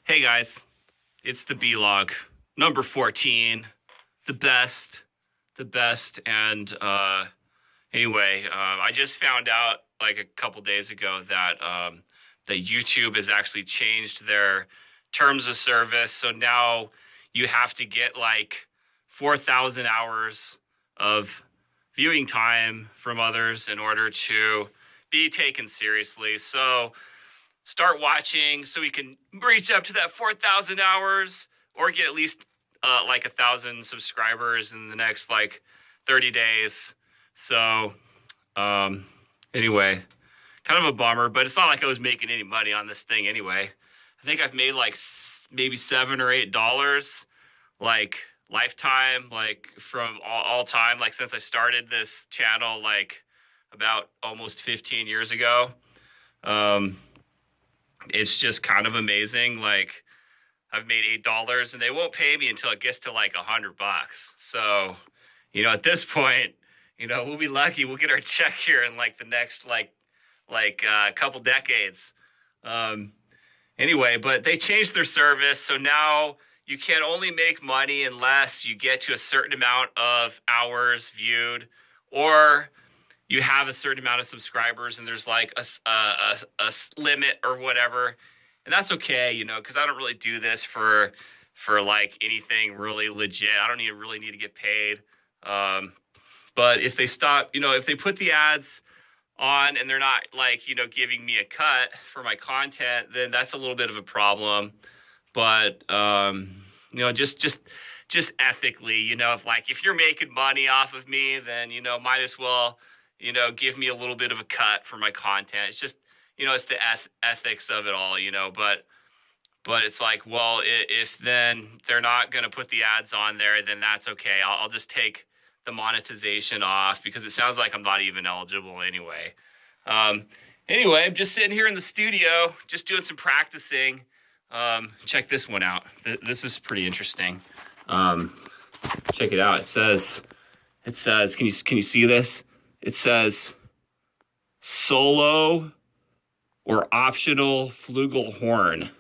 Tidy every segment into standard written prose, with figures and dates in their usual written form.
Hey guys, it's the B-Log, number 14, the best, and anyway, I just found out like a couple days ago that YouTube has actually changed their terms of service, so now you have to get like 4,000 hours of viewing time from others in order to be taken seriously. So start watching so we can reach up to that 4,000 hours or get at least like 1,000 subscribers in the next like 30 days. So anyway, kind of a bummer, but it's not like I was making any money on this thing anyway. I think I've made like maybe $7 or $8 like lifetime, like from all time, like since I started this channel like about almost 15 years ago. It's just kind of amazing. Like I've made $8 and they won't pay me until it gets to like $100. So, at this point, we'll be lucky. We'll get our check here in like the next like couple decades. Anyway, but they changed their service. So now you can only make money unless you get to a certain amount of hours viewed, or you have a certain amount of subscribers and there's like a limit or whatever. And that's okay, because I don't really do this for like anything really legit. I don't really need to get paid. But if they stop, if they put the ads on and they're not like, giving me a cut for my content, then that's a little bit of a problem. But, just ethically, if you're making money off of me, then, might as well, give me a little bit of a cut for my content. It's just, it's the ethics of it all, but it's like, well, if then they're not going to put the ads on there, then that's okay. I'll just take the monetization off because it sounds like I'm not even eligible anyway. Anyway, I'm just sitting here in the studio, just doing some practicing. Check this one out. This is pretty interesting. Check it out. It says, can you see this? It says solo or optional flugelhorn.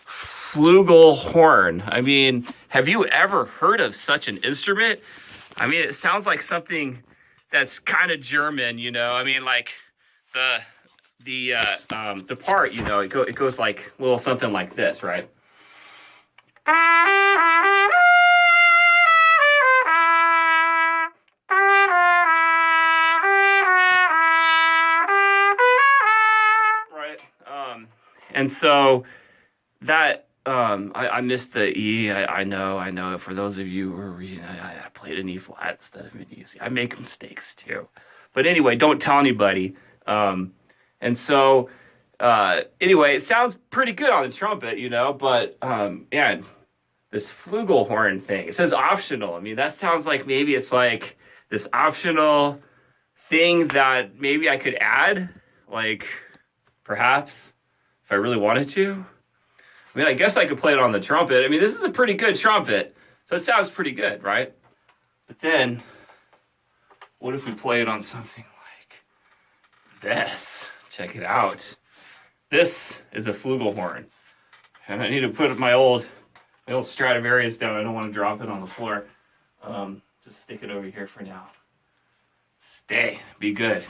Flugelhorn. I mean, have you ever heard of such an instrument? I mean, it sounds like something that's kind of German, I mean, like the part, it goes like a little something like this, right? And so that, I missed the E. I know. For those of you who are reading, I played an E flat instead of an E. I make mistakes too. But anyway, don't tell anybody. And so, anyway, it sounds pretty good on the trumpet, but, this flugelhorn thing, it says optional. I mean, that sounds like maybe it's like this optional thing that maybe I could add, like perhaps if I really wanted to. I mean, I guess I could play it on the trumpet. I mean, this is a pretty good trumpet, so it sounds pretty good, right? But then, what if we play it on something like this? Check it out. This is a flugelhorn. And I need to put my old Stradivarius down. I don't want to drop it on the floor. Just stick it over here for now. Stay. Be good.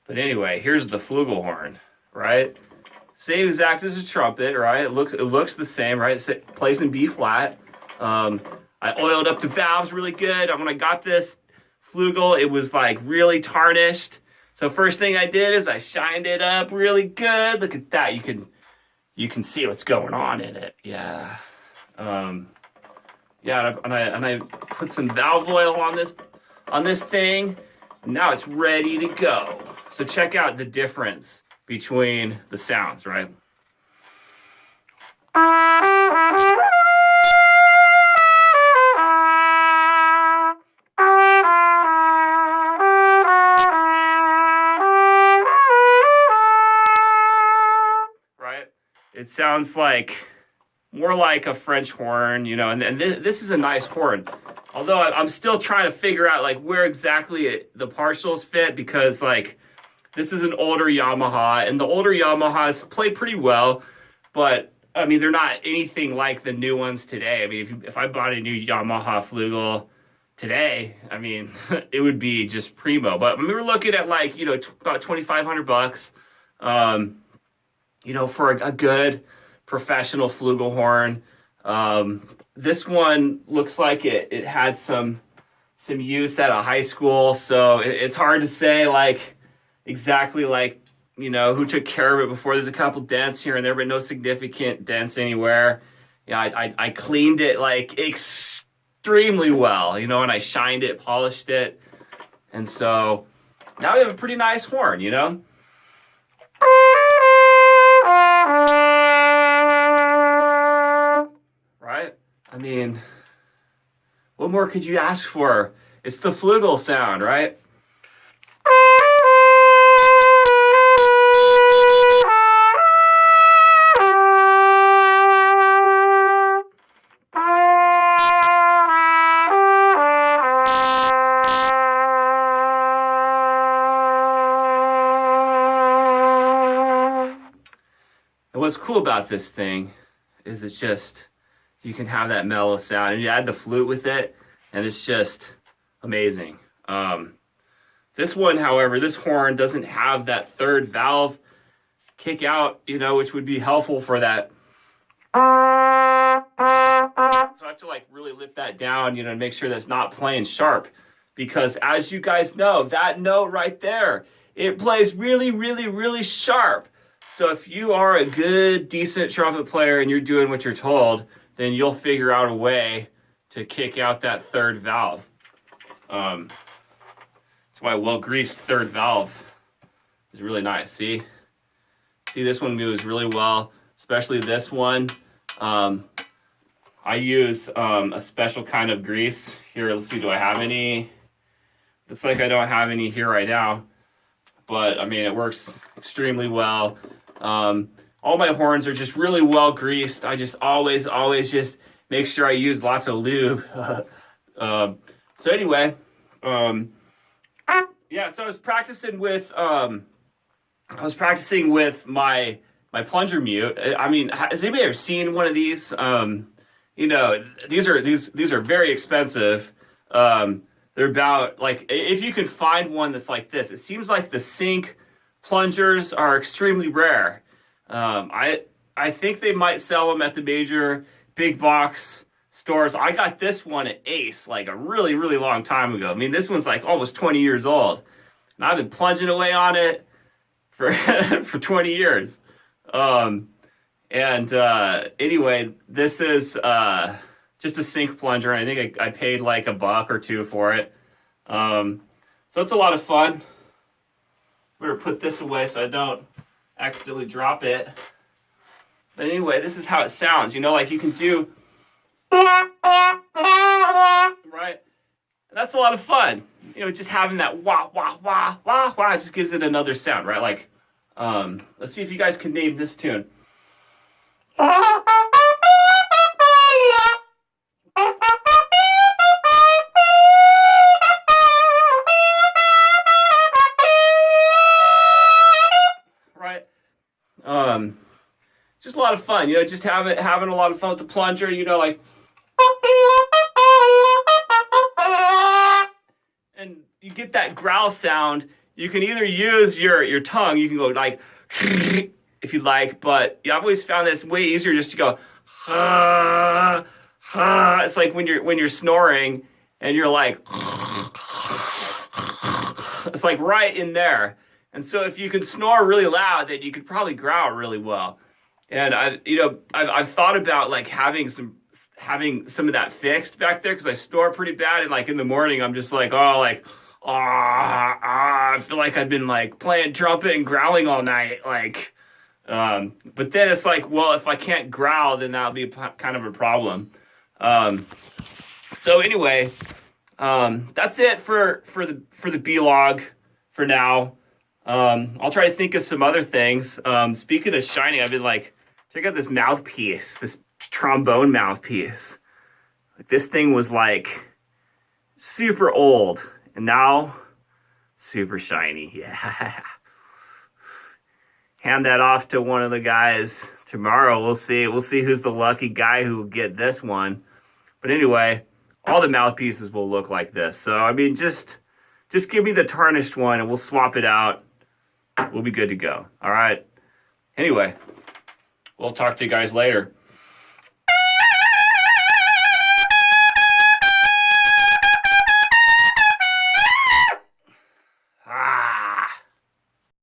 But anyway, here's the flugelhorn, right? Same exact as a trumpet, right? It looks the same, right? It plays in B flat. I oiled up the valves really good. When I got this flugel, it was like really tarnished. So first thing I did is I shined it up really good. Look at that. You can see what's going on in it. Yeah. And I put some valve oil on this thing. And now it's ready to go. So check out the difference between the sounds, right? Right? It sounds like more like a French horn, and this is a nice horn. Although I'm still trying to figure out like where exactly the partials fit, because like this is an older Yamaha, and the older Yamahas play pretty well, but I mean, they're not anything like the new ones today. I mean, if I bought a new Yamaha Flugel today, I mean, it would be just primo. But we were looking at like, about $2,500, for a good professional flugelhorn. This one looks like it had some use at a high school, so it's hard to say like exactly like who took care of it before. There's a couple dents here and there, but no significant dents anywhere. Yeah, I cleaned it like extremely well, and I shined it, polished it, and so now we have a pretty nice horn, right? I mean, what more could you ask for? It's the flugel sound, right? And what's cool about this thing is it's just, you can have that mellow sound, and you add the flute with it, and it's just amazing. This one, however, this horn doesn't have that third valve kick out, which would be helpful for that. So I have to like really lift that down, to make sure that's not playing sharp, because as you guys know, that note right there, it plays really, really, really sharp. So if you are a good, decent trumpet player and you're doing what you're told, then you'll figure out a way to kick out that third valve. That's why a well-greased third valve is really nice. See, this one moves really well, especially this one. I use a special kind of grease. Here, let's see, do I have any? Looks like I don't have any here right now, but I mean, it works extremely well. All my horns are just really well greased. I just always just make sure I use lots of lube. So anyway, yeah, so I was practicing with my plunger mute. I mean, has anybody ever seen one of these? These are very expensive. They're about, like, if you can find one that's like this, it seems like the sync plungers are extremely rare. I think they might sell them at the major big box stores. I got this one at Ace like a really, really long time ago. I mean, this one's like almost 20 years old, and I've been plunging away on it for for 20 years. Anyway, this is just a sync plunger. I think I paid like $1 or $2 for it. So it's a lot of fun. Better put this away so I don't accidentally drop it. But anyway, this is how it sounds. Like you can do, right? And that's a lot of fun. Just having that wah, wah, wah, wah, wah, just gives it another sound, right? Like, let's see if you guys can name this tune. Just a lot of fun, just having a lot of fun with the plunger, like, and you get that growl sound. You can either use your tongue, you can go like, if you like, but I've always found that it's way easier just to go, it's like when you're snoring and you're like, it's like right in there. And so if you can snore really loud, then you could probably growl really well. And I've thought about like having some of that fixed back there, because I snore pretty bad, and like in the morning I'm just like, I feel like I've been like playing trumpet and growling all night, like. But then it's like, well, if I can't growl, then that'll be kind of a problem. So anyway, that's it for the B-log for now. I'll try to think of some other things. Speaking of shining, I've been like, check out this mouthpiece, this trombone mouthpiece. Like, this thing was like super old, and now super shiny. Yeah. Hand that off to one of the guys tomorrow we'll see who's the lucky guy who will get this one. But anyway, all the mouthpieces will look like this. So I mean, just give me the tarnished one and we'll swap it out. We'll be good to go. All right. Anyway, we'll talk to you guys later.